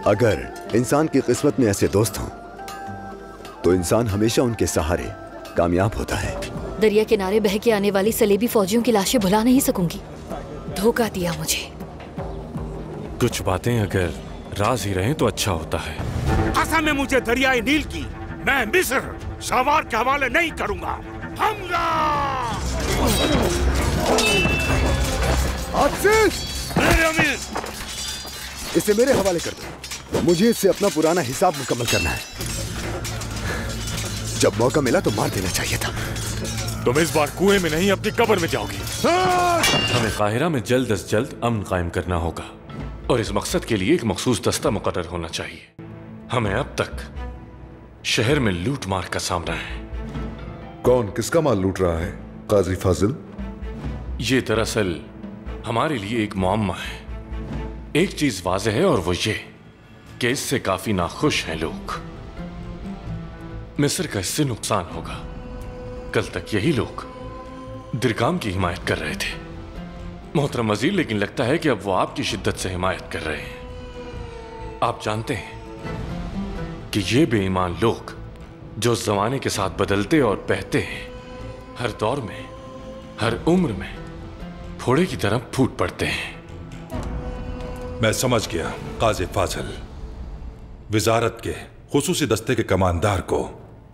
अगर इंसान की किस्मत में ऐसे दोस्त हों तो इंसान हमेशा उनके सहारे कामयाब होता है। दरिया किनारे बह के आने वाली सलेबी फौजियों की लाशें भुला नहीं सकूंगी। धोखा दिया मुझे। कुछ बातें अगर राज ही रहें तो अच्छा होता है। कसम है मुझे दरियाए नील की, मैं मिस्र सवार के हवाले नहीं करूंगा। हमला! मेरे अमीर, इसे मेरे हवाले कर दो। मुझे इससे अपना पुराना हिसाब मुकम्मल करना है। जब मौका मिला तो मार देना चाहिए था। तुम इस बार कुएं में नहीं अपनी कब्र में जाओगे। हमें काहिरा में जल्द अज जल्द अमन कायम करना होगा और इस मकसद के लिए एक मखसूस दस्ता मुकर्रर होना चाहिए। हमें अब तक शहर में लूट मार का सामना है। कौन किसका माल लूट रहा है काजी फाजिल? ये दरअसल हमारे लिए एक मुअम्मा है। एक चीज वाज़ेह है और वो ये कि इससे काफी नाखुश हैं लोग। मिस्र का इससे नुकसान होगा। कल तक यही लोग दिरकाम की हिमायत कर रहे थे मोहतरम वजीर, लेकिन लगता है कि अब वो आपकी शिद्दत से हिमायत कर रहे हैं। आप जानते हैं कि ये बेईमान लोग जो जमाने के साथ बदलते और बहते हैं, हर दौर में, हर उम्र में फोड़े की तरह फूट पड़ते हैं। मैं समझ गया काजी फाजिल। विजारत के खुसूसी दस्ते के कमांडर को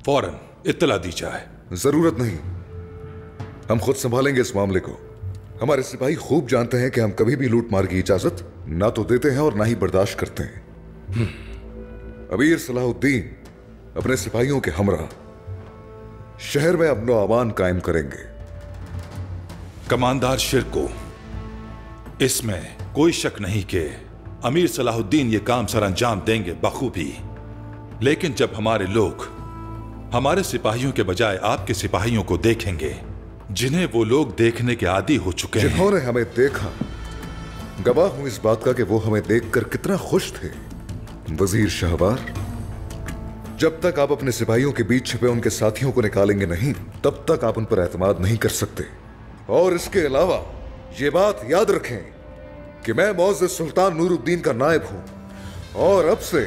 फौरन इत्तला दी जाए। जरूरत नहीं, हम खुद संभालेंगे इस मामले को। हमारे सिपाही खूब जानते हैं कि हम कभी भी लूट मार की इजाजत ना तो देते हैं और ना ही बर्दाश्त करते हैं। अमीर सलाहुद्दीन अपने सिपाहियों के हमरा शहर में अमनो अमान कायम करेंगे। कमांडर शिरको, इसमें कोई शक नहीं कि अमीर सलाहुद्दीन ये काम सर अंजाम देंगे बखूबी। लेकिन जब हमारे लोग हमारे सिपाहियों के बजाय आपके सिपाहियों को देखेंगे जिन्हें वो लोग देखने के आदी हो चुके हैं, जिन्होंने हमें देखा, गवाह हूं इस बात का कि वो हमें देखकर कितना खुश थे। वजीर शाहबार, जब तक आप अपने सिपाहियों के बीच छिपे उनके साथियों को निकालेंगे नहीं, तब तक आप उन पर एतमाद नहीं कर सकते। और इसके अलावा ये बात याद रखें कि मैं मौजूद सुल्तान नूरुद्दीन का नायब हूं और अब से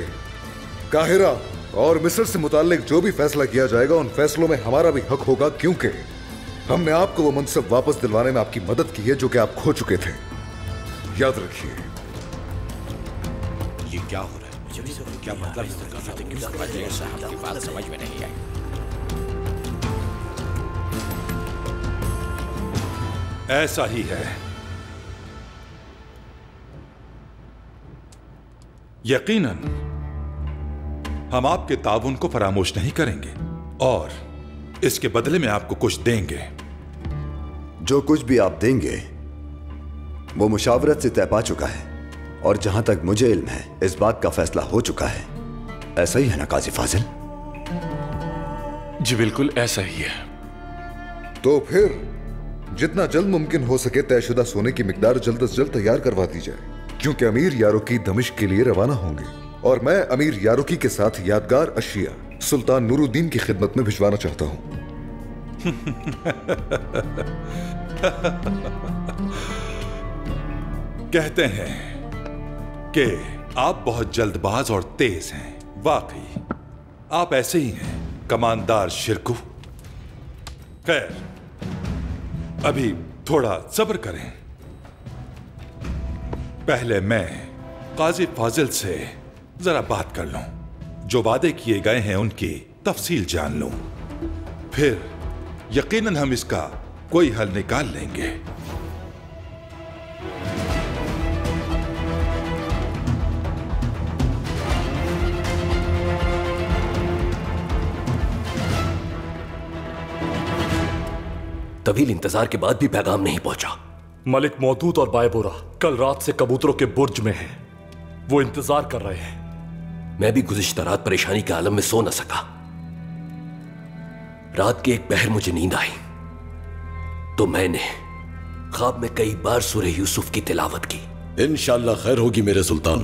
काहिरा और मिस्र से मुताल्लिक जो भी फैसला किया जाएगा उन फैसलों में हमारा भी हक होगा, क्योंकि हमने आपको वो मनसब वापस दिलवाने में आपकी मदद की है जो कि आप खो चुके थे। याद रखिए। ये क्या हो रहा है? क्या मतलब समझ में नहीं आई। ऐसा ही है। यकीनन हम आपके ताउन को फरामोश नहीं करेंगे और इसके बदले में आपको कुछ देंगे। जो कुछ भी आप देंगे वो मुशावरत से तय पा चुका है और जहां तक मुझे इल्म है इस बात का फैसला हो चुका है। ऐसा ही है ना काजी फाजिल? जी बिल्कुल ऐसा ही है। तो फिर जितना जल्द मुमकिन हो सके तयशुदा सोने की मिकदार जल्द से जल्द तैयार करवा दी जाए, क्योंकि अमीर यारुकी दमिश्क के लिए रवाना होंगे और मैं अमीर यारुकी के साथ यादगार अशिया सुल्तान नूरुद्दीन की खिदमत में भिजवाना चाहता हूं। कहते हैं कि आप बहुत जल्दबाज और तेज हैं। वाकई आप ऐसे ही हैं कमांडर शिरकू। खैर, अभी थोड़ा सब्र करें। पहले मैं काजी फाजिल से जरा बात कर लूं, जो वादे किए गए हैं उनकी तफसील जान लूं, फिर यकीनन हम इसका कोई हल निकाल लेंगे। तवील इंतजार के बाद भी पैगाम नहीं पहुंचा। मलिक मौदूद और बायबोरा कल रात से कबूतरों के बुर्ज में हैं। वो इंतजार कर रहे हैं। मैं भी गुज़िश्ता रात परेशानी के आलम में सो न सका। रात के एक पहर मुझे नींद आई तो मैंने ख्वाब में कई बार सूरह यूसुफ की तिलावत की। इंशाअल्लाह खैर होगी मेरे सुल्तान,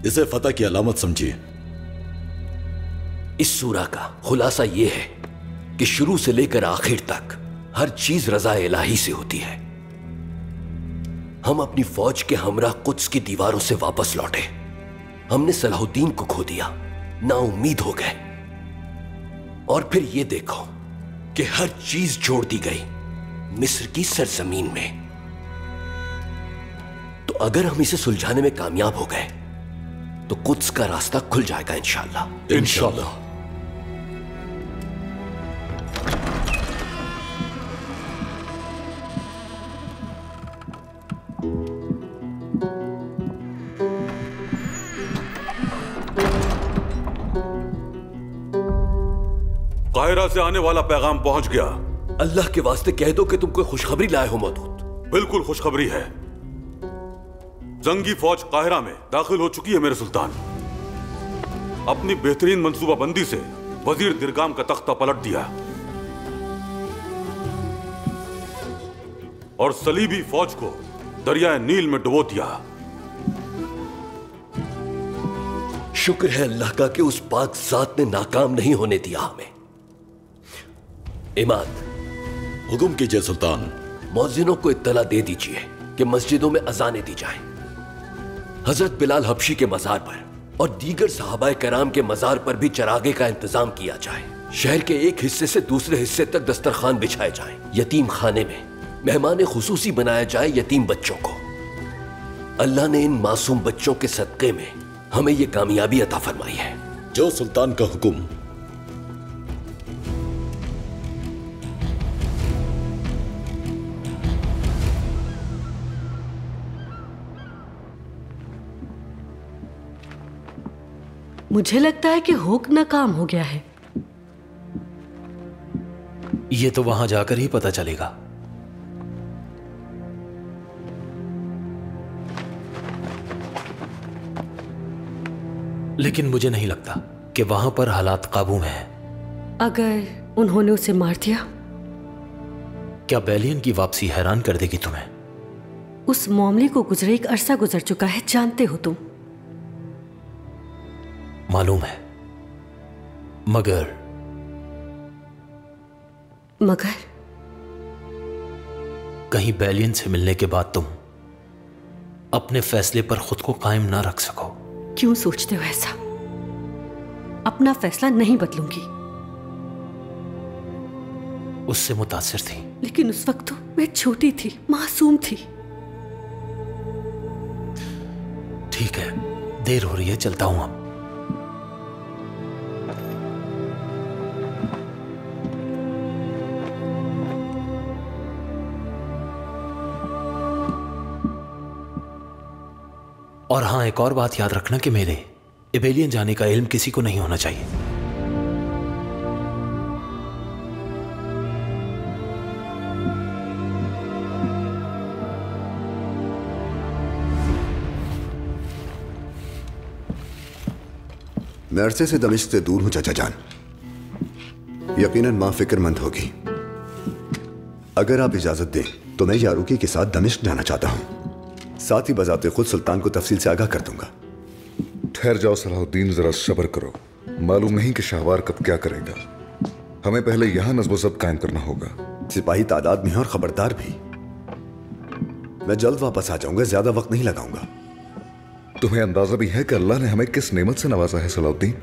इसे फतह की अलामत समझिए। इस सूरा का खुलासा यह है कि शुरू से लेकर आखिर तक हर चीज रज़ा इलाही से होती है। हम अपनी फौज के हमरा कुद्स की दीवारों से वापस लौटे। हमने सलाहुद्दीन को खो दिया, नाउम्मीद हो गए, और फिर ये देखो कि हर चीज जोड़ दी गई मिस्र की सरजमीन में। तो अगर हम इसे सुलझाने में कामयाब हो गए तो कुद्स का रास्ता खुल जाएगा इंशाअल्लाह। इंशाअल्लाह। काहिरा से आने वाला पैगाम पहुंच गया। अल्लाह के वास्ते कह दो कि तुम कोई खुशखबरी लाए हो मौदूद। बिल्कुल खुशखबरी है। जंगी फौज काहिरा में दाखिल हो चुकी है मेरे सुल्तान। अपनी बेहतरीन मंसूबाबंदी से वजीर दिरगाम का तख्ता पलट दिया और सलीबी फौज को दरिया नील में डुबो दिया। शुक्र है अल्लाह का कि उस पाक जात ने नाकाम नहीं होने दिया हमें। इमाद, हुक्म कीजिए सुल्तान। मौजिनों को इत्तला दे दीजिए कि मस्जिदों में अजानें दी जाएं। हजरत बिलाल हबशी के मजार पर और दीगर सहाबाए कराम के मजार पर भी चरागे का इंतजाम किया जाए। शहर के एक हिस्से से दूसरे हिस्से तक दस्तरखान बिछाए जाएं। यतीम खाने में मेहमान खुसूसी बनाया जाए यतीम बच्चों को। अल्लाह ने इन मासूम बच्चों के सदक़े में हमें यह कामयाबी अता फरमाई है। जो सुल्तान का हुक्म। मुझे लगता है कि हुक नाकाम हो गया है। ये तो वहां जाकर ही पता चलेगा। लेकिन मुझे नहीं लगता कि वहां पर हालात काबू में हैं। अगर उन्होंने उसे मार दिया, क्या बेलियन की वापसी हैरान कर देगी तुम्हें? उस मामले को गुजरे एक अरसा गुजर चुका है, जानते हो तुम। मालूम है, मगर कहीं बेलियन से मिलने के बाद तुम अपने फैसले पर खुद को कायम ना रख सको। क्यों सोचते हो ऐसा? अपना फैसला नहीं बदलूंगी। उससे मुतासिर थी, लेकिन उस वक्त तो मैं छोटी थी, मासूम थी। ठीक है, देर हो रही है, चलता हूं अब। और हां, एक और बात याद रखना कि मेरे इबेलियन जाने का इल्म किसी को नहीं होना चाहिए। मैं अरसे से दमिश्क से दूर हूं चाचा जान। यकीनन मां फिक्रमंद होगी। अगर आप इजाजत दें तो मैं यारूकी के साथ दमिश्क जाना चाहता हूं। साथ ही बजाते खुद सुल्तान को तफसील से आगाह कर दूंगा। ठहर जाओ सलाहुद्दीन, जरा सब्र करो। मालूम नहीं कि शाहवार कब क्या करेगा। हमें पहले यहां नज़्म ज़ब्त कायम करना होगा। सिपाही तादाद में है और खबरदार भी। मैं जल्द वापस आ जाऊंगा, ज्यादा वक्त नहीं लगाऊंगा। तुम्हें अंदाजा भी है कि अल्लाह ने हमें किस नेमत से नवाजा है सलाहुद्दीन?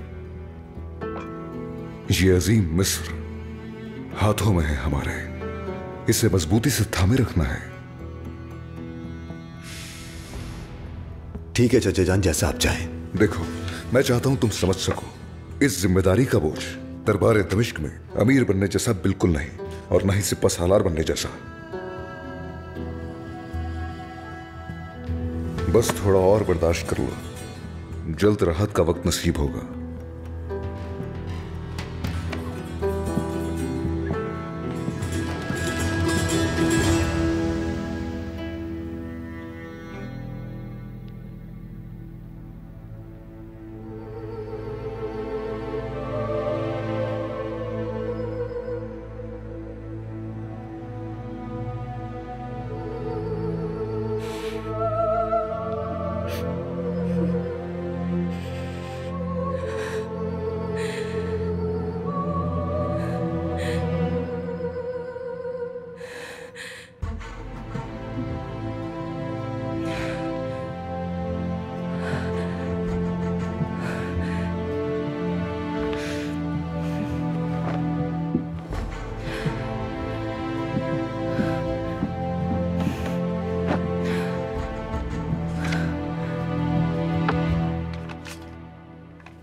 ये अजीम मिस्र हाथों में है हमारे, इसे मजबूती से थामे रखना है। ठीक है चचे जान, जैसा आप चाहें। देखो, मैं चाहता हूं तुम समझ सको, इस जिम्मेदारी का बोझ दरबार दमिश्क में अमीर बनने जैसा बिल्कुल नहीं, और न ही सिपह सालार बनने जैसा। बस थोड़ा और बर्दाश्त कर लो, जल्द राहत का वक्त नसीब होगा।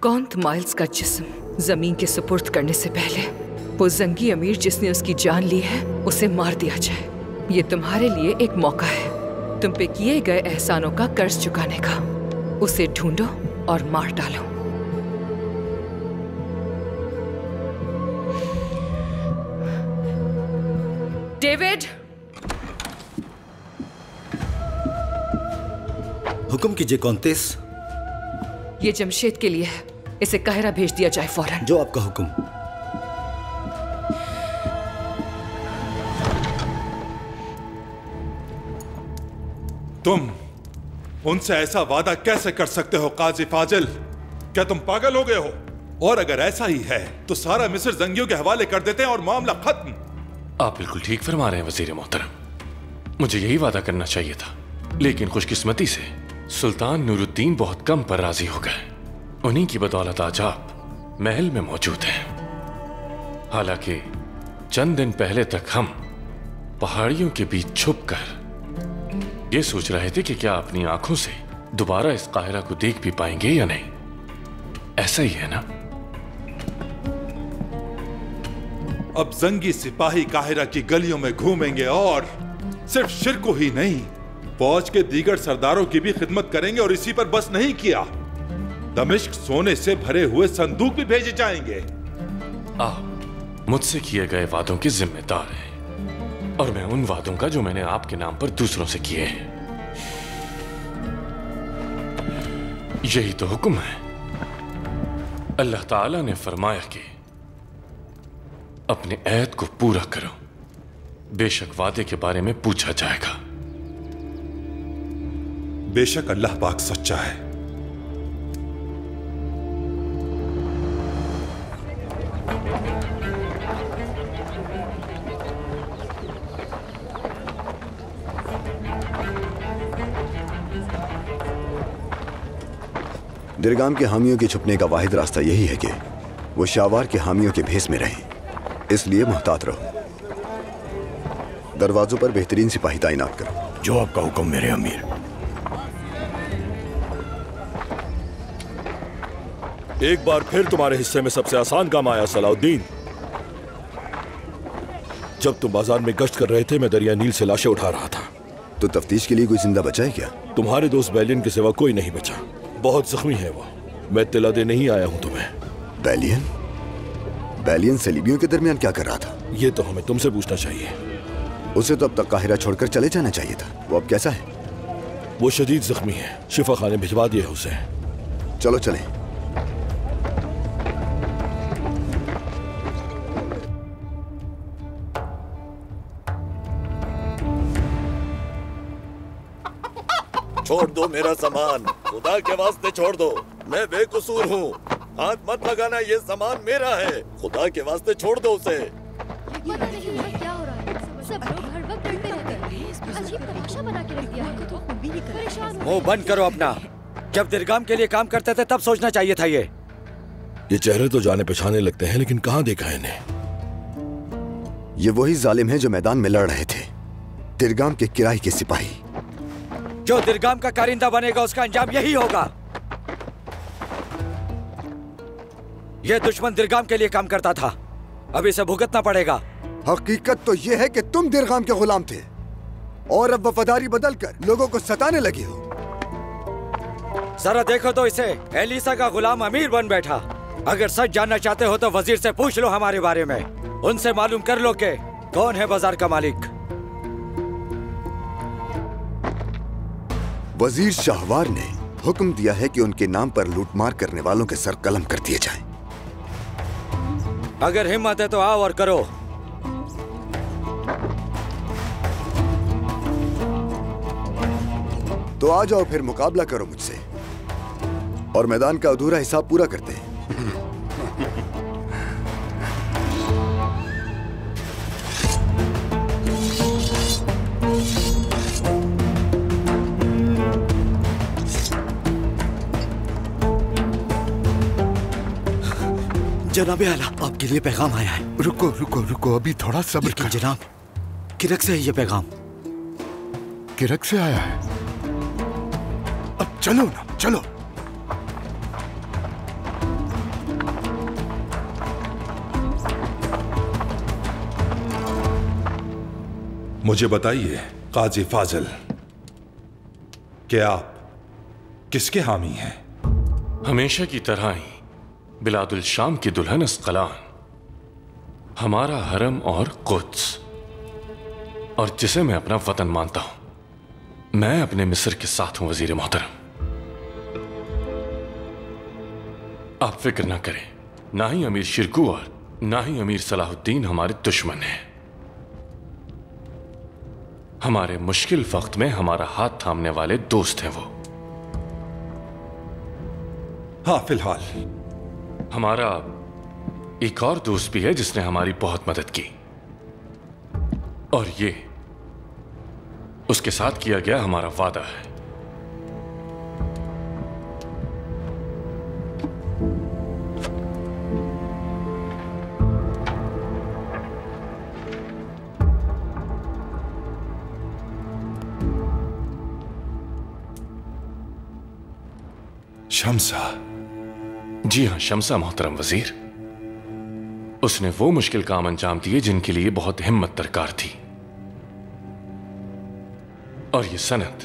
कौंत माइल्स का जिस्म जमीन के सुपुर्द करने से पहले वो जंगी अमीर जिसने उसकी जान ली है उसे मार दिया जाए। ये तुम्हारे लिए एक मौका है तुम पे किए गए एहसानों का कर्ज चुकाने का। उसे ढूंढो और मार डालो। डेविड! हुक्म कीजिए कौंतेस। ये जमशेद के लिए है, इसे काहिरा भेज दिया जाए फौरन। जो आपका हुक्म। तुम उनसे ऐसा वादा कैसे कर सकते हो काजी फाजिल? क्या तुम पागल हो गए हो? और अगर ऐसा ही है तो सारा मिस्र जंगियों के हवाले कर देते हैं और मामला खत्म। आप बिल्कुल ठीक फरमा रहे हैं वजीर मोहतरम। मुझे यही वादा करना चाहिए था, लेकिन खुशकिस्मती से सुल्तान नूरुद्दीन बहुत कम पर राजी हो गए। उन्हीं की बदौलत आज आप महल में मौजूद हैं। हालांकि चंद दिन पहले तक हम पहाड़ियों के बीच छुपकर ये सोच रहे थे कि क्या अपनी आंखों से दोबारा इस काहिरा को देख भी पाएंगे या नहीं। ऐसा ही है ना? अब जंगी सिपाही काहिरा की गलियों में घूमेंगे और सिर्फ शिर को ही नहीं, फौज के दीगर सरदारों की भी खिदमत करेंगे। और इसी पर बस नहीं किया, दमिश्क सोने से भरे हुए संदूक भी भेजे जाएंगे। आप मुझसे किए गए वादों के जिम्मेदार हैं और मैं उन वादों का जो मैंने आपके नाम पर दूसरों से किए हैं। यही तो हुक्म है। अल्लाह ताला ने फरमाया कि अपने ऐद को पूरा करो, बेशक वादे के बारे में पूछा जाएगा। बेशक अल्लाह पाक सच्चा है। दिरगाम के हामियों के छुपने का वाहिद रास्ता यही है कि वो शावार के हामियों के भेस में रहें, इसलिए मुहतात रहो। दरवाजों पर बेहतरीन सिपाही तैनात करो। जो आपका हुक्म मेरे अमीर। एक बार फिर तुम्हारे हिस्से में सबसे आसान काम आया सलाउद्दीन। जब तुम बाजार में गश्त कर रहे थे, मैं दरिया नील से लाशें उठा रहा था। तो तफ्तीश के लिए कोई जिंदा बचा है क्या? तुम्हारे दोस्त बैलियन के सिवा कोई नहीं बचा। बहुत जख्मी है वो। मैं तिला दे नहीं आया हूं तुम्हें। बैलियन? बैलियन सलीबियों के दरमियान क्या कर रहा था? ये तो हमें तुमसे पूछना चाहिए। उसे तो अब तक काहिरा छोड़कर चले जाना चाहिए था। वो अब कैसा है? वो शदीद जख्मी है, शिफा खाने भिजवा दिया उसे। चलो चलें। छोड़ दो मेरा सामान, खुदा के वास्ते छोड़ दो। मैं बेकसूर हूँ, हाथ मत लगाना, ये सामान मेरा है। खुदा के वास्ते छोड़ दो उसे। पता नहीं क्या हो रहा है, सब लोग हर वक्त करते रहते हैं। अजीब तमाशा बना के रख दिया है। मुंह बंद करो अपना। जब दिरगाम के लिए काम करते थे तब सोचना चाहिए था। ये चेहरे तो जाने पहचाने लगते हैं, लेकिन कहाँ देखा इन्हें? ये वही जालिम है जो मैदान में लड़ रहे थे, दिरगाम के किराए के सिपाही। जो दिरगाम का कारिंदा बनेगा उसका अंजाम यही होगा। यह दुश्मन दिरगाम के लिए काम करता था, अब इसे भुगतना पड़ेगा। हकीकत तो यह है कि तुम दिरगाम के गुलाम थे और अब वफादारी बदलकर लोगों को सताने लगे हो। जरा देखो तो इसे, एलिसा का गुलाम अमीर बन बैठा। अगर सच जानना चाहते हो तो वजीर से पूछ लो हमारे बारे में। उनसे मालूम कर लो कि कौन है बाजार का मालिक। वजीर शाहवार ने हुक्म दिया है कि उनके नाम पर लूटमार करने वालों के सर कलम कर दिए जाएं। अगर हिम्मत है तो आओ और करो। तो आ जाओ, फिर मुकाबला करो मुझसे और मैदान का अधूरा हिसाब पूरा करते हैं। जनाबे आला, आपके लिए पैगाम आया है। रुको रुको रुको, अभी थोड़ा सब्र कर। जनाब, किरक से है ये पैगाम। किरक से आया है? अब चलो ना, चलो। मुझे बताइए काजी फाजिल कि आप किसके हामी हैं? हमेशा की तरह ही बिलादुल शाम की दुल्हन अस्कलान, हमारा हरम और कुद्स, और जिसे मैं अपना वतन मानता हूं। मैं अपने मिस्र के साथ हूं वजीर मोहतरम। आप फिक्र ना करें, ना ही अमीर शिरकू और ना ही अमीर सलाहुद्दीन हमारे दुश्मन हैं। हमारे मुश्किल वक्त में हमारा हाथ थामने वाले दोस्त हैं वो। हाँ, फिलहाल हमारा एक और दोस्त भी है जिसने हमारी बहुत मदद की, और ये उसके साथ किया गया हमारा वादा है। शम्सा। जी हां शम्सा मोहतरम वजीर। उसने वो मुश्किल काम अंजाम दिए जिनके लिए बहुत हिम्मत दरकार थी, और ये सनद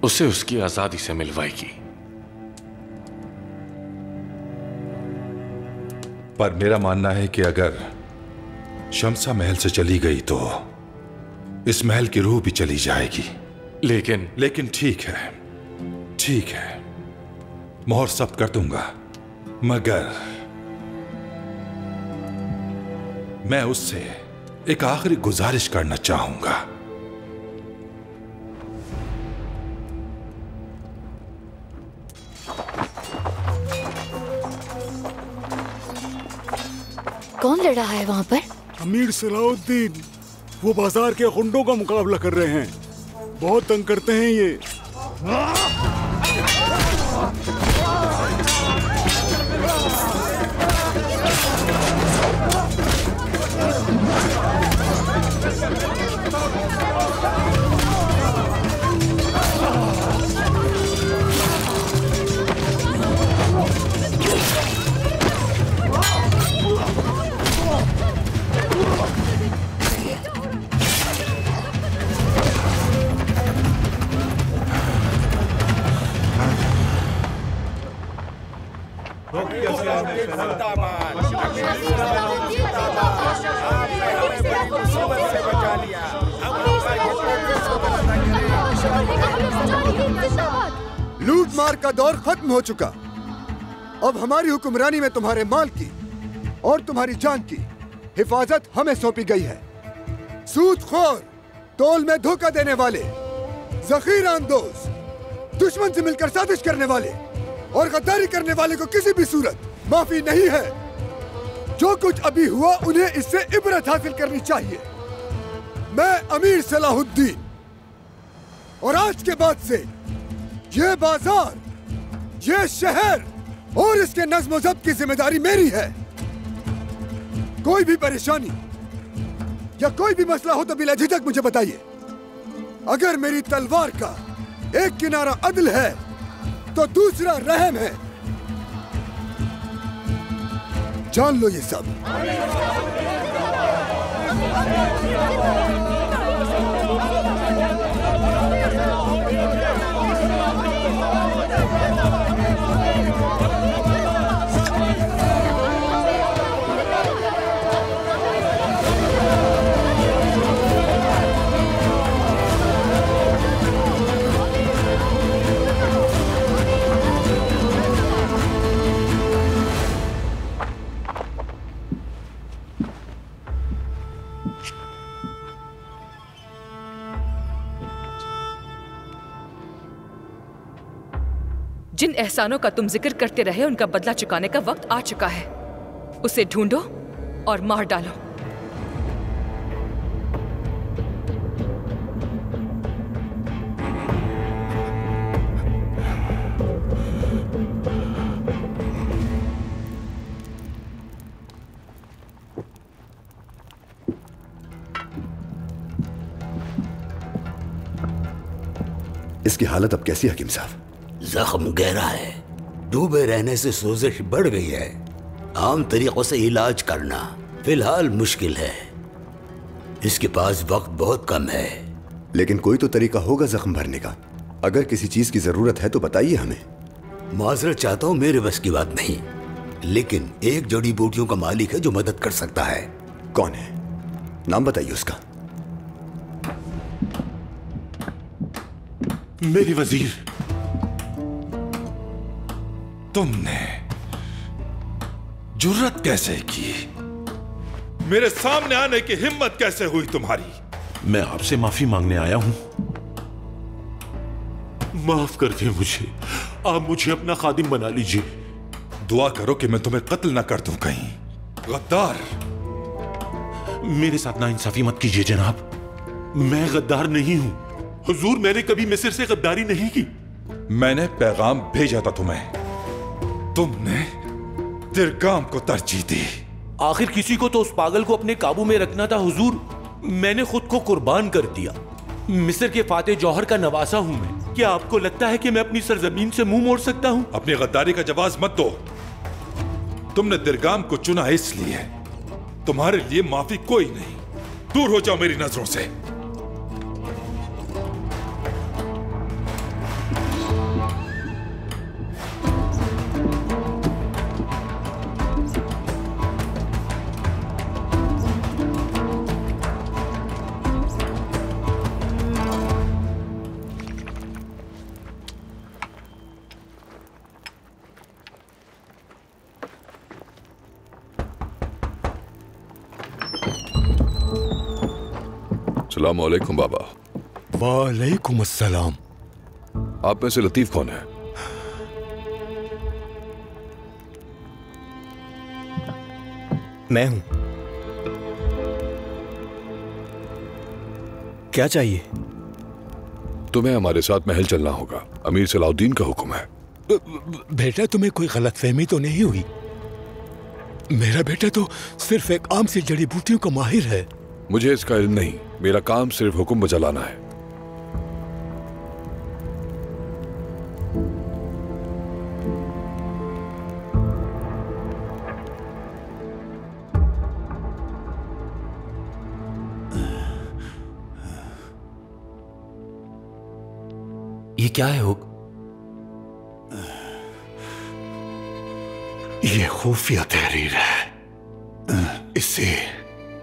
उसे उसकी आजादी से मिलवाएगी। पर मेरा मानना है कि अगर शम्सा महल से चली गई तो इस महल की रूह भी चली जाएगी। लेकिन ठीक है, मोहर सब कर दूंगा, मगर मैं उससे एक आखिरी गुजारिश करना चाहूंगा। कौन लड़ रहा है वहाँ पर? अमीर सलाहुद्दीन। वो बाजार के गुंडों का मुकाबला कर रहे हैं। बहुत तंग करते हैं ये। लूट मार का दौर खत्म हो चुका। अब हमारी हुक्मरानी में तुम्हारे माल की और तुम्हारी जान की हिफाजत हमें सौंपी गई है। सूदखोर, तोल में धोखा देने वाले, जखीरा अंदोज, दुश्मन से मिलकर साजिश करने वाले और गद्दारी करने वाले को किसी भी सूरत माफी नहीं है। जो कुछ अभी हुआ उन्हें इससे इबरत हासिल करनी चाहिए। मैं अमीर सलाहुद्दीन, और आज के बाद से ये बाजार, ये शहर और इसके नज्म ज़ब्त की जिम्मेदारी मेरी है। कोई भी परेशानी या कोई भी मसला हो तो बिला झिझक मुझे बताइए। अगर मेरी तलवार का एक किनारा अदल है तो दूसरा रहम है। जान लो ये सब। जिन एहसानों का तुम जिक्र करते रहे उनका बदला चुकाने का वक्त आ चुका है। उसे ढूंढो और मार डालो। इसकी हालत अब कैसी है हकीम साहब? जख्म गहरा है, डूबे रहने से सोजिश बढ़ गई है। आम तरीकों से इलाज करना फिलहाल मुश्किल है। इसके पास वक्त बहुत कम है। लेकिन कोई तो तरीका होगा जख्म भरने का। अगर किसी चीज की जरूरत है तो बताइए हमें। माजरत चाहता हूं, मेरे बस की बात नहीं, लेकिन एक जड़ी बूटियों का मालिक है जो मदद कर सकता है। कौन है? नाम बताइए उसका। मेरी वजीर, तुमने जुर्रत कैसे की? मेरे सामने आने की हिम्मत कैसे हुई तुम्हारी? मैं आपसे माफी मांगने आया हूं। माफ कर दिए मुझे, आप मुझे अपना खादिम बना लीजिए। दुआ करो कि मैं तुम्हें कत्ल ना कर दूं कहीं। गद्दार! मेरे साथ नाइंसाफी मत कीजिए जनाब, मैं गद्दार नहीं हूं। हुजूर, मैंने कभी मिस्र से गद्दारी नहीं की। मैंने पैगाम भेजा था तुम्हें, तुमने दिरगाम को तरजीह दी। आखिर किसी को तो उस पागल को अपने काबू में रखना था हुजूर। मैंने खुद को कुर्बान कर दिया। मिस्र के फातेह जौहर का नवासा हूं मैं। क्या आपको लगता है कि मैं अपनी सरजमीन से मुंह मोड़ सकता हूं? अपनी गद्दारी का जवाब मत दो। तुमने दिरगाम को चुना इसलिए, तुम्हारे लिए माफी कोई नहीं। दूर हो जाओ मेरी नजरों से। अस्सलामुअलैकुम बाबा। वालेकुम अस्सलाम। आप में से लतीफ कौन है? मैं हूं। क्या चाहिए? तुम्हें हमारे साथ महल चलना होगा, अमीर सलाउद्दीन का हुक्म है। बेटा, तुम्हें कोई गलतफहमी तो नहीं हुई? मेरा बेटा तो सिर्फ एक आम सी जड़ी बूटियों का माहिर है। मुझे इसका इल्म नहीं, मेरा काम सिर्फ हुक्म बजा लाना है। ये क्या है हुक? ये खुफिया तहरीर है। इसे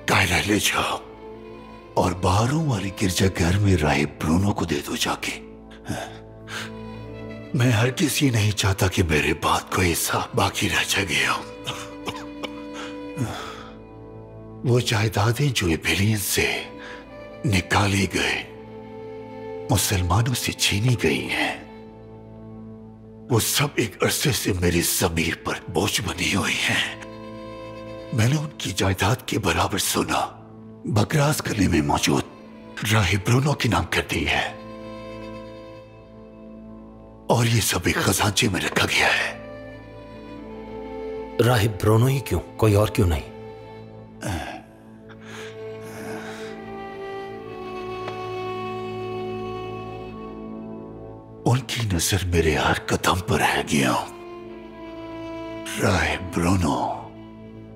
कायरा ले जाओ और बाहरों वाली गिरजाघर में राहिब ब्रूनो को दे दो जाके। मैं हर किसी नहीं चाहता कि मेरे बाद कोई हिस्सा बाकी रह जाए। वो जायदादें जो इबेलियन से निकाली गए, मुसलमानों से छीनी गई हैं, वो सब एक अरसे से मेरी ज़मीर पर बोझ बनी हुई हैं। मैंने उनकी जायदाद के बराबर सोना बकरास गले में मौजूद राहिब ब्रूनो के नाम कर दी है, और ये सब एक खजांचे में रखा गया है। राहिब ब्रूनो ही क्यों? कोई और क्यों नहीं? उनकी नजर मेरे हर कदम पर है गया। राहिब ब्रूनो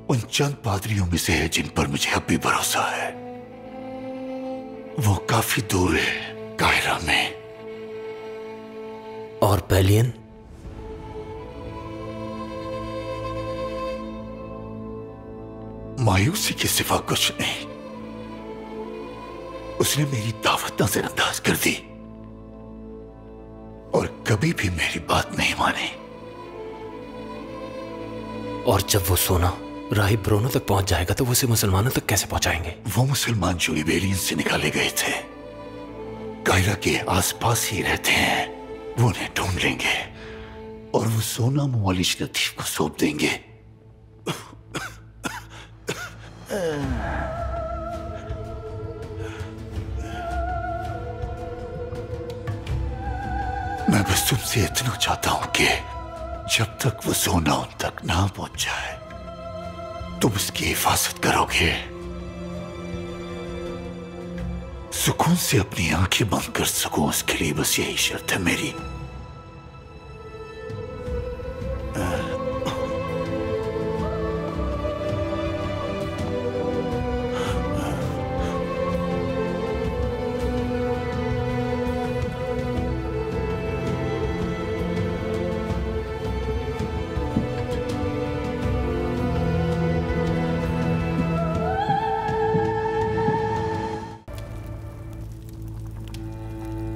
उन चंद पादरियों में से है जिन पर मुझे अब भी भरोसा है। वो काफी दूर है, कायरा में। और पेलियन? मायूसी के सिवा कुछ नहीं। उसने मेरी दावत नजरअंदाज कर दी और कभी भी मेरी बात नहीं मानी। और जब वो सोना राहिब ब्रूनो तक पहुंच जाएगा तो वो उसे मुसलमानों तक कैसे पहुंचाएंगे? वो मुसलमान जो इबेलियन से निकाले गए थे कायरा के आसपास ही रहते हैं। वो उन्हें ढूंढ लेंगे और वो सोना मुअल्लिज लतीफ को सौंप देंगे। मैं बस तुमसे इतना चाहता हूं कि जब तक वो सोना उन तक ना पहुंच जाए तुम उसकी हिफाजत करोगे। सुकून से अपनी आंखें बंद कर सकूं, उसके लिए बस यही शर्त है मेरी।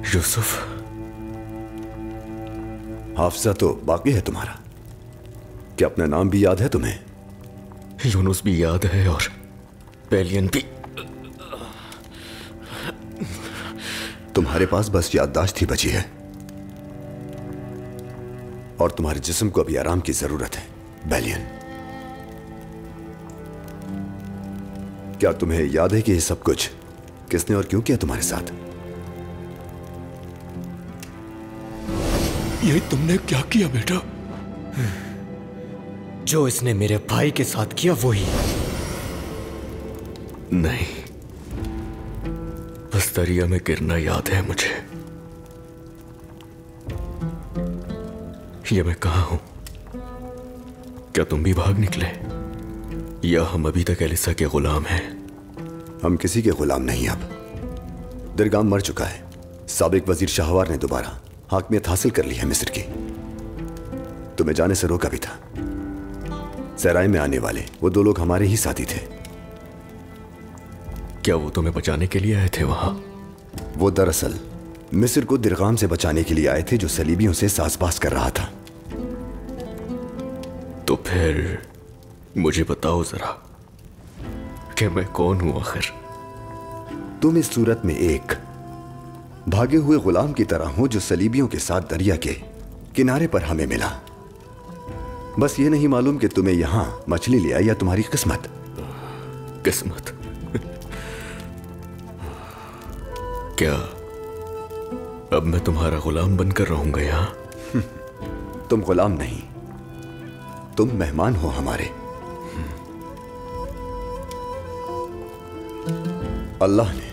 यूसुफ। हाफजा तो बाकी है तुम्हारा। क्या अपना नाम भी याद है तुम्हें? यूनुस भी याद है और बेलियन भी। तुम्हारे पास बस याददाश्त ही बची है और तुम्हारे जिस्म को अभी आराम की जरूरत है बेलियन। क्या तुम्हें याद है कि ये सब कुछ किसने और क्यों किया तुम्हारे साथ? ये तुमने क्या किया बेटा? जो इसने मेरे भाई के साथ किया वही। नहीं, बस दरिया में गिरना याद है मुझे। ये मैं कहां हूं? क्या तुम भी भाग निकले या हम अभी तक एलिसा के गुलाम हैं? हम किसी के गुलाम नहीं। अब दिरगाम मर चुका है। साबिक वजीर शाहवार ने दोबारा हाकमियत हासिल कर ली है मिस्र की। तुम्हें जाने से रोका भी था। सराय में आने वाले वो 2 लोग हमारे ही साथी थे। क्या वो तुम्हें बचाने के लिए आए थे वहां? वो दरअसल मिस्र को दिरगाम से बचाने के लिए आए थे जो सलीबियों से साज़बाज़ कर रहा था। तो फिर मुझे बताओ जरा कि मैं कौन हूं आखिर? तुम इस सूरत में एक भागे हुए गुलाम की तरह हो जो सलीबियों के साथ दरिया के किनारे पर हमें मिला। बस ये नहीं मालूम कि तुम्हें यहां मछली लिया या तुम्हारी किस्मत। किस्मत? क्या अब मैं तुम्हारा गुलाम बनकर रहूंगा यहां? तुम गुलाम नहीं, तुम मेहमान हो हमारे। अल्लाह ने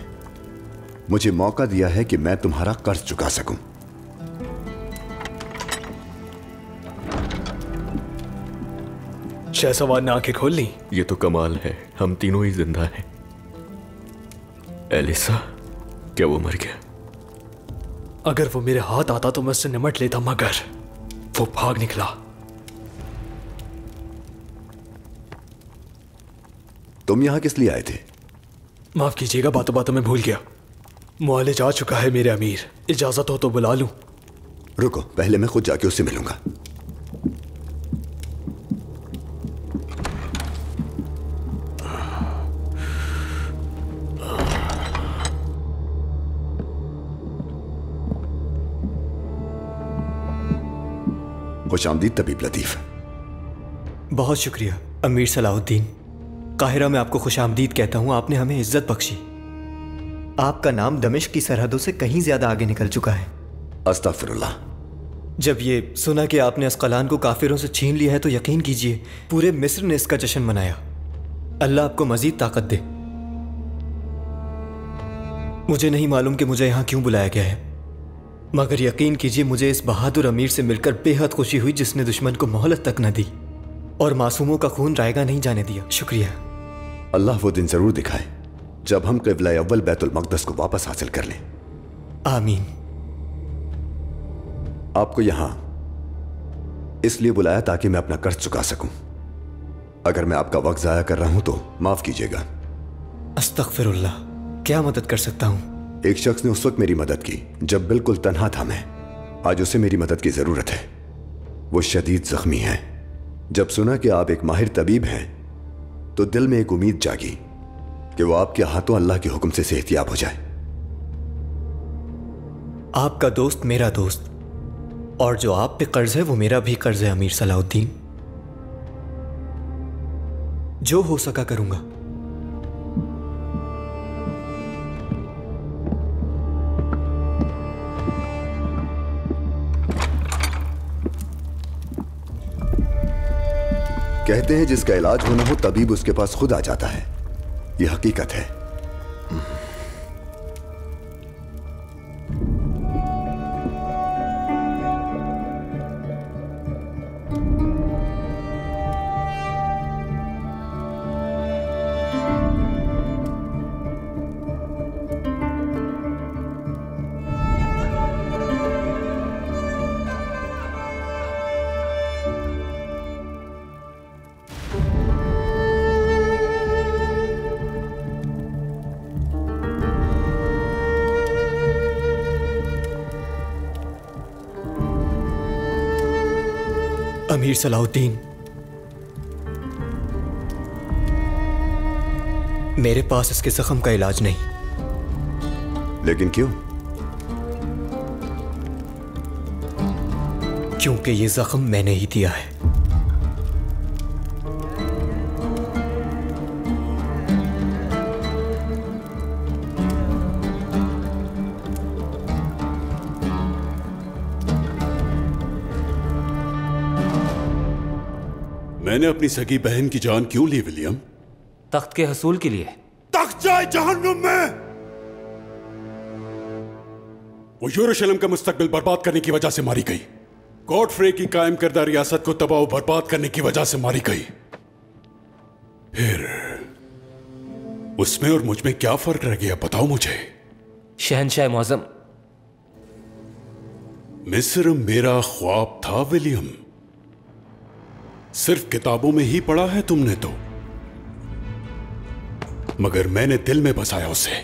मुझे मौका दिया है कि मैं तुम्हारा कर्ज चुका सकूं। शहसवार ने आंखें खोल ली। ये तो कमाल है, हम तीनों ही जिंदा हैं। एलिसा, क्या वो मर गया? अगर वो मेरे हाथ आता तो मैं उससे निमट लेता, मगर वो भाग निकला। तुम यहां किस लिए आए थे? माफ कीजिएगा, बातों बातों में भूल गया। मुआलिज आ चुका है मेरे अमीर, इजाजत हो तो बुला लूं? रुको, पहले मैं खुद जाके उससे मिलूंगा। खुशामदीद तबीब लतीफ। बहुत शुक्रिया अमीर सलाहुद्दीन। काहिरा में आपको खुशामदीद कहता हूं, आपने हमें इज्जत बख्शी। आपका नाम दमिश्क की सरहदों से कहीं ज्यादा आगे निकल चुका है। अस्तगफिरुल्लाह। जब ये सुना कि आपने अस्कलान को काफिरों से छीन लिया है तो यकीन कीजिए पूरे मिस्र ने इसका जश्न मनाया। अल्लाह आपको मजीद ताकत दे। मुझे नहीं मालूम कि मुझे यहां क्यों बुलाया गया है, मगर यकीन कीजिए मुझे इस बहादुर अमीर से मिलकर बेहद खुशी हुई जिसने दुश्मन को मोहलत तक न दी और मासूमों का खून रायगा नहीं जाने दिया। शुक्रिया। अल्लाह वो दिन जरूर दिखाए जब हम क़िबला अव्वल बैतुल मक़दस को वापस हासिल कर लें। आमीन। आपको यहां इसलिए बुलाया ताकि मैं अपना कर्ज चुका सकूं। अगर मैं आपका वक्त जाया कर रहा हूं तो माफ कीजिएगा। अस्तगफिरुल्लाह। क्या मदद कर सकता हूं? एक शख्स ने उस वक्त मेरी मदद की जब बिल्कुल तन्हा था मैं। आज उसे मेरी मदद की जरूरत है। वो शदीद जख्मी है। जब सुना कि आप एक माहिर तबीब हैं तो दिल में एक उम्मीद जागी कि वो आपके हाथों अल्लाह के हुक्म से सेहतियाब हो जाए। आपका दोस्त मेरा दोस्त, और जो आप पे कर्ज है वो मेरा भी कर्ज है अमीर सलाहुद्दीन। जो हो सका करूंगा। कहते हैं जिसका इलाज होना हो तबीब उसके पास खुद आ जाता है। यह हकीकत है। अमीर सलाहुद्दीन, मेरे पास इसके जख्म का इलाज नहीं। लेकिन क्यों? क्योंकि ये जख्म मैंने ही दिया है। मैंने अपनी सगी बहन की जान क्यों ली विलियम? तख्त के हसूल के लिए। तख्त जाए जहन्नुम में। वो यरूशलेम का मुस्तकबिल बर्बाद करने की वजह से मारी गई। गॉडफ्रे की कायम करदा रियासत को तबाह बर्बाद करने की वजह से मारी गई। फिर उसमें और मुझ में क्या फर्क रह गया, बताओ मुझे। शहनशाह मुअज़्ज़म, मिस्र मेरा ख्वाब था विलियम। सिर्फ किताबों में ही पढ़ा है तुमने तो, मगर मैंने दिल में बसाया उसे।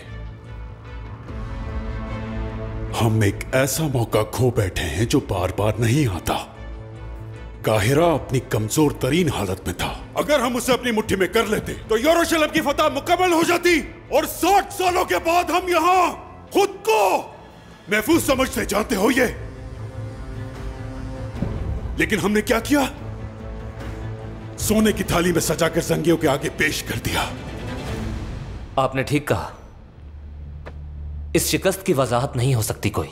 हम एक ऐसा मौका खो बैठे हैं जो बार बार नहीं आता। काहिरा अपनी कमजोर तरीन हालत में था। अगर हम उसे अपनी मुट्ठी में कर लेते तो यरूशलेम की फतह मुकम्मल हो जाती और 60 सालों के बाद हम यहां खुद को महफूज समझते, जानते हो ये। लेकिन हमने क्या किया? सोने की थाली में सजाकर जंगियों के आगे पेश कर दिया। आपने ठीक कहा, इस शिकस्त की वजाहत नहीं हो सकती कोई,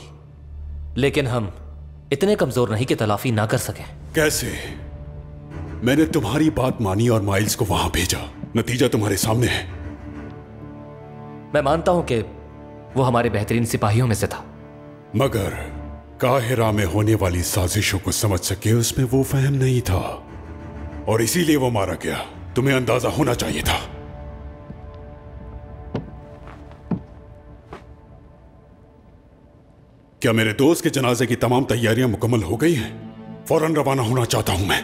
लेकिन हम इतने कमजोर नहीं कि तलाफी ना कर सकें। कैसे? मैंने तुम्हारी बात मानी और माइल्स को वहां भेजा। नतीजा तुम्हारे सामने है। मैं मानता हूं कि वो हमारे बेहतरीन सिपाहियों में से था, मगर काहिरा में होने वाली साजिशों को समझ सके उसमें वो फहम नहीं था और इसीलिए वो मारा गया। तुम्हें अंदाजा होना चाहिए था। क्या मेरे दोस्त के जनाजे की तमाम तैयारियां मुकम्मल हो गई हैं? फौरन रवाना होना चाहता हूं मैं।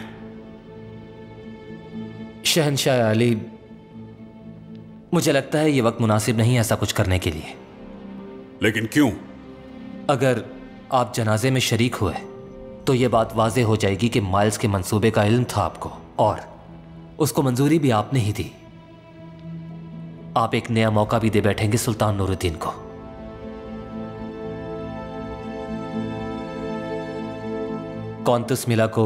शहनशाह अली, मुझे लगता है ये वक्त मुनासिब नहीं है ऐसा कुछ करने के लिए। लेकिन क्यों? अगर आप जनाजे में शरीक हुए तो यह बात वाज़ेह हो जाएगी कि माइल्स के मंसूबे का इल्म था आपको और उसको मंजूरी भी आपने ही दी। आप एक नया मौका भी दे बैठेंगे सुल्तान नूरुद्दीन को। कौंतुस मिला को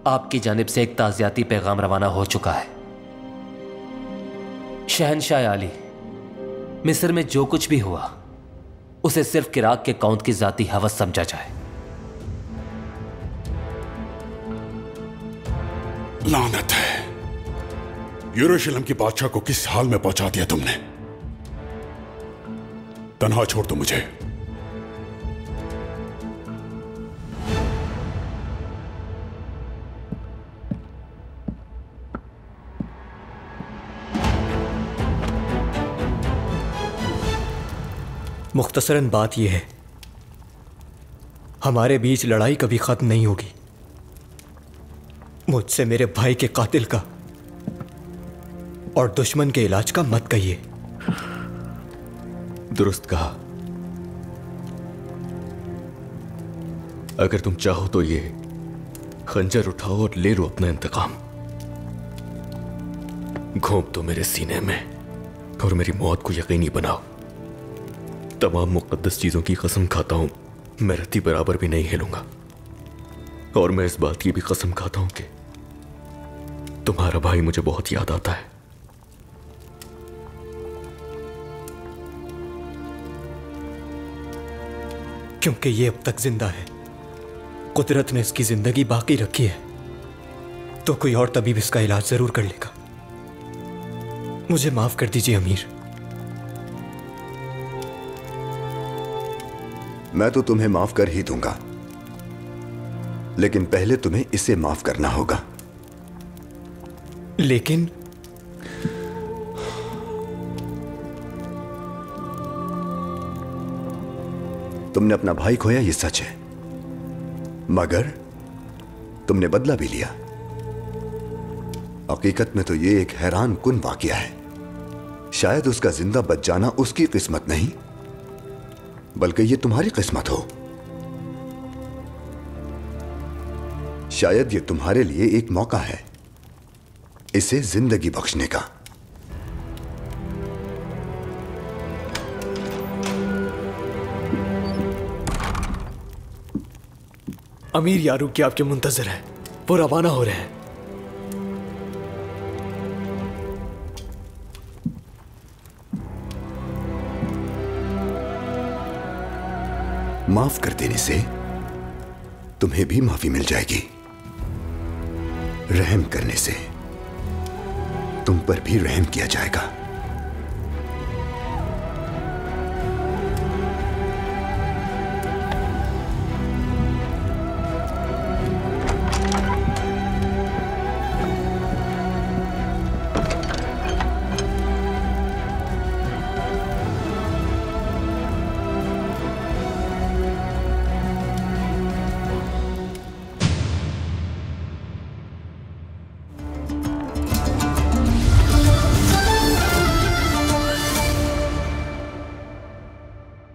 आपकी जानिब से एक ताज़ियाती पैगाम रवाना हो चुका है। शहनशाह आली, मिस्र में जो कुछ भी हुआ उसे सिर्फ किराक के कौंत की जाती हवस समझा जाए। लानत है, यरूशलेम की बादशाह को किस हाल में पहुंचा दिया तुमने। तन्हा छोड़ दो मुझे। मुख्तसरन बात यह है, हमारे बीच लड़ाई कभी खत्म नहीं होगी। मुझसे मेरे भाई के कातिल का और दुश्मन के इलाज का मत कहिए। दुरुस्त कहा। अगर तुम चाहो तो ये खंजर उठाओ और ले लो अपना इंतकाम। घोंप दो मेरे सीने में और मेरी मौत को यकीनी बनाओ। तमाम मुक़द्दस चीजों की कसम खाता हूं, मैं रत्ती बराबर भी नहीं हिलूंगा। और मैं इस बात की भी कसम खाता हूं कि तुम्हारा भाई मुझे बहुत याद आता है। क्योंकि ये अब तक जिंदा है, कुदरत ने इसकी जिंदगी बाकी रखी है, तो कोई और तबीब इसका इलाज जरूर कर लेगा। मुझे माफ कर दीजिए अमीर। मैं तो तुम्हें माफ कर ही दूंगा, लेकिन पहले तुम्हें इसे माफ करना होगा। लेकिन तुमने अपना भाई खोया, ये सच है, मगर तुमने बदला भी लिया। हकीकत में तो ये एक हैरान कुन वाकया है। शायद उसका जिंदा बच जाना उसकी किस्मत नहीं, बल्कि ये तुम्हारी किस्मत हो। शायद ये तुम्हारे लिए एक मौका है इसे जिंदगी बख्शने का। अमीर यारूकी आपके मुंतजर है, वो रवाना हो रहे हैं। माफ कर देने से तुम्हें भी माफी मिल जाएगी, रहम करने से तुम पर भी रहम किया जाएगा।